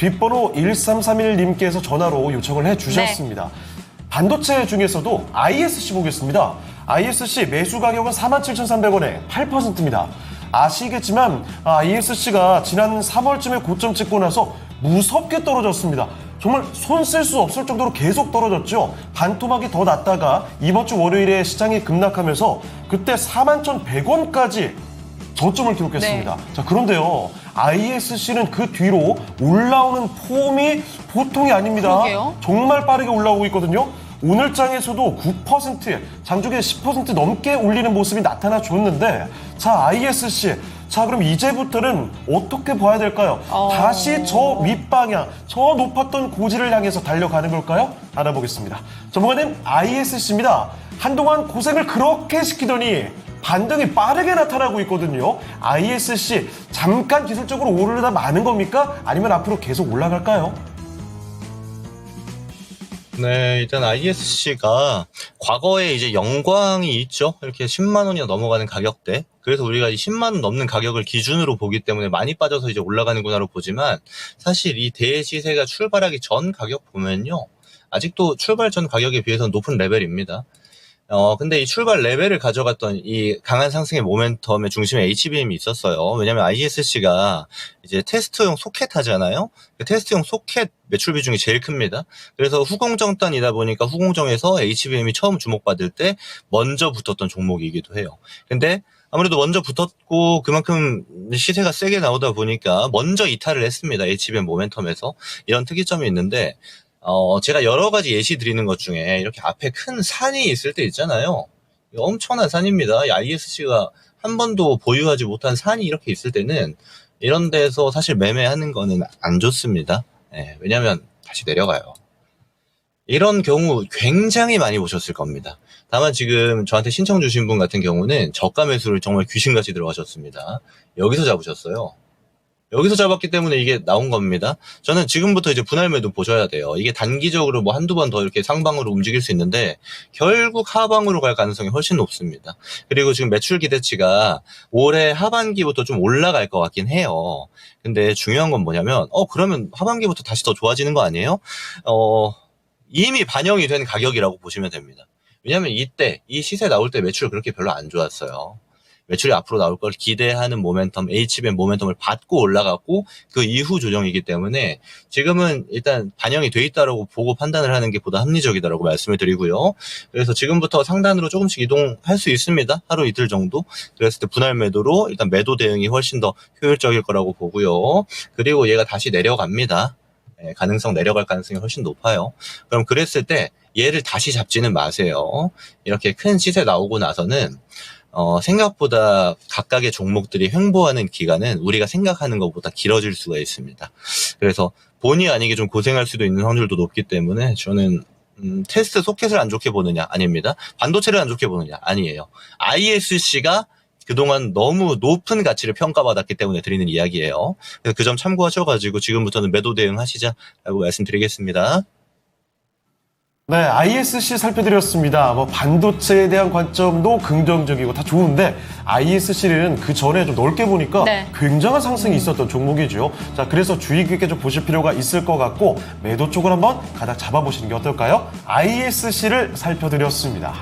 뒷번호 1331님께서 전화로 요청을 해주셨습니다. 반도체 중에서도 ISC 보겠습니다. ISC 매수 가격은 47,300원에 8%입니다. 아시겠지만 ISC가 지난 3월쯤에 고점 찍고 나서 무섭게 떨어졌습니다. 정말 손 쓸 수 없을 정도로 계속 떨어졌죠. 반토막이 더 났다가 이번 주 월요일에 시장이 급락하면서 그때 41,100원까지 저점을 기록했습니다. 자, 그런데요. ISC는 그 뒤로 올라오는 폼이 보통이 아닙니다. 그러게요. 정말 빠르게 올라오고 있거든요. 오늘 장에서도 9%, 장중에 10% 넘게 올리는 모습이 나타나줬는데, 자, ISC. 자, 그럼 이제부터는 어떻게 봐야 될까요? 다시 저 윗방향, 저 높았던 고지를 향해서 달려가는 걸까요? 알아보겠습니다. 전문가님, ISC입니다. 한동안 고생을 그렇게 시키더니 반등이 빠르게 나타나고 있거든요. ISC, 잠깐 기술적으로 오르다 마는 겁니까? 아니면 앞으로 계속 올라갈까요? 네, 일단 ISC가 과거에 이제 영광이 있죠. 이렇게 10만 원이 넘어가는 가격대. 그래서 우리가 이 10만 원 넘는 가격을 기준으로 보기 때문에 많이 빠져서 이제 올라가는구나로 보지만, 사실 이 대시세가 출발하기 전 가격 보면요, 아직도 출발 전 가격에 비해서는 높은 레벨입니다. 근데 이 출발 레벨을 가져갔던 이 강한 상승의 모멘텀의 중심에 HBM이 있었어요. 왜냐면 ISC가 이제 테스트용 소켓 하잖아요. 그 테스트용 소켓 매출 비중이 제일 큽니다. 그래서 후공정단이다 보니까 후공정에서 HBM이 처음 주목받을 때 먼저 붙었던 종목이기도 해요. 근데 아무래도 먼저 붙었고 그만큼 시세가 세게 나오다 보니까 먼저 이탈을 했습니다. HBM 모멘텀에서. 이런 특이점이 있는데, 제가 여러 가지 예시 드리는 것 중에 이렇게 앞에 큰 산이 있을 때 있잖아요. 엄청난 산입니다. 이 ISC가 한 번도 보유하지 못한 산이 이렇게 있을 때는 이런 데서 사실 매매하는 거는 안 좋습니다. 네, 왜냐면 다시 내려가요. 이런 경우 굉장히 많이 보셨을 겁니다. 다만 지금 저한테 신청 주신 분 같은 경우는 저가 매수를 정말 귀신같이 들어가셨습니다. 여기서 잡으셨어요. 여기서 잡았기 때문에 이게 나온 겁니다. 저는 지금부터 이제 분할 매도 보셔야 돼요. 이게 단기적으로 뭐 한두 번 더 이렇게 상방으로 움직일 수 있는데 결국 하방으로 갈 가능성이 훨씬 높습니다. 그리고 지금 매출 기대치가 올해 하반기부터 좀 올라갈 것 같긴 해요. 근데 중요한 건 뭐냐면 그러면 하반기부터 다시 더 좋아지는 거 아니에요? 이미 반영이 된 가격이라고 보시면 됩니다. 왜냐면 이때 이 시세 나올 때 매출 그렇게 별로 안 좋았어요. 매출이 앞으로 나올 걸 기대하는 모멘텀, HBM 모멘텀을 받고 올라갔고 그 이후 조정이기 때문에 지금은 일단 반영이 돼 있다라고 보고 판단을 하는 게 보다 합리적이다라고 말씀을 드리고요. 그래서 지금부터 상단으로 조금씩 이동할 수 있습니다. 하루 이틀 정도. 그랬을 때 분할 매도로 일단 매도 대응이 훨씬 더 효율적일 거라고 보고요. 그리고 얘가 다시 내려갑니다. 내려갈 가능성이 훨씬 높아요. 그럼 그랬을 때 얘를 다시 잡지는 마세요. 이렇게 큰 시세 나오고 나서는 생각보다 각각의 종목들이 횡보하는 기간은 우리가 생각하는 것보다 길어질 수가 있습니다. 그래서 본의 아니게 좀 고생할 수도 있는 확률도 높기 때문에 저는 테스트 소켓을 안 좋게 보느냐? 아닙니다. 반도체를 안 좋게 보느냐? 아니에요. ISC가 그동안 너무 높은 가치를 평가받았기 때문에 드리는 이야기예요. 그래서 그 점 참고하셔가지고 지금부터는 매도 대응하시자라고 말씀드리겠습니다. 네, ISC 살펴드렸습니다. 반도체에 대한 관점도 긍정적이고 다 좋은데 ISC는 그 전에 좀 넓게 보니까 굉장한 상승이 있었던 종목이죠. 자, 그래서 주의 깊게 좀 보실 필요가 있을 것 같고 매도 쪽을 한번 가닥 잡아보시는 게 어떨까요? ISC를 살펴드렸습니다.